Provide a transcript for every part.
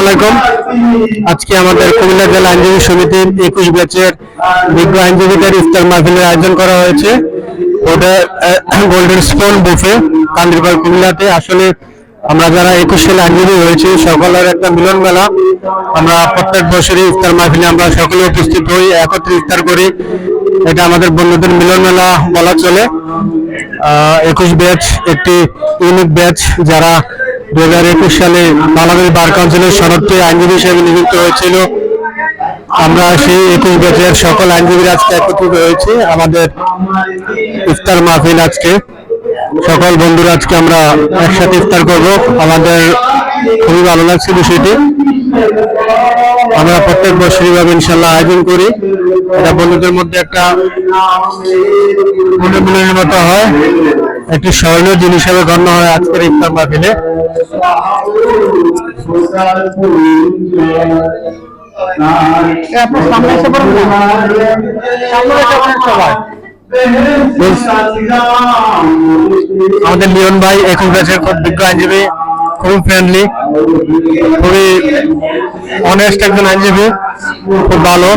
আলাইকুম। আজকে আমাদের কুমিল্লা জেলা আইনজীবী সমিতির 21 ব্যাচের বিজ্ঞ আইনজীবীদের ইফতার মাহফিলের আয়োজন করা হয়েছে। ওটা গোল্ডেন স্পুন বুফে কান্দিরপাড় কুমিল্লাতে। আসলে আমরা যারা 21 সালে আইনজীবী হয়েছি সকলের একটা মিলন মেলা। আমরা প্রত্যেক বছরই ইফতার মাহফিলে আমরা সকলে উপস্থিত হই, একত্রে ইফতার করি। এটা আমাদের বন্ধুদের মিলন মেলা বলা চলে। 21 ব্যাচ একটি ইউনিক ব্যাচ, যারা 2021 সালে বাংলাদেশ বার কাউন্সিলের সনদ পেয়ে আইনজীবী হিসেবে নিযুক্ত হয়েছিল। আমরা সেই 21 ব্যাচের সকল আইনজীবীরা আজকে একত্রিত হয়েছি আমাদের ইফতার মাহফিল। আজকে সকল বন্ধুরা আজকে আমরা একসাথে ইফতার করব। আমাদের খুবই ভালো লাগছে বিষয়টি। আমরা প্রত্যেক বছরই ভাবে ইনশাল্লাহ আয়োজন করি। এটা বন্ধুদের মধ্যে একটা মিলনের মতো হয়, একটি স্মরণীয় জিনিস হিসেবে গণ্য হয় আজকের ইফতার মাহফিলে। আমাদের লিওন ভাই 21 ব্যাচের খুব বিজ্ঞ আইনজীবী, খুবই ফ্রেন্ডলি, খুবই অনেস্ট একজন আইনজীবী, খুব ভালো।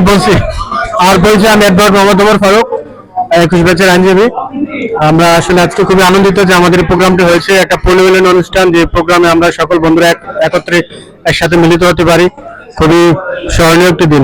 বলছি আর বলছি আমি অ্যাডভোকেট মোহাম্মদ ওমর ফারুক, 21 ব্যাচের আইনজীবী। আমরা আসলে আজকে খুবই আনন্দিত যে আমাদের প্রোগ্রামটি হয়েছে একটা পরিমিলন অনুষ্ঠান, যে প্রোগ্রামে আমরা সকল বন্ধুরা একত্রে একসাথে মিলিত হতে পারি। খুবই স্মরণীয় একটি দিন।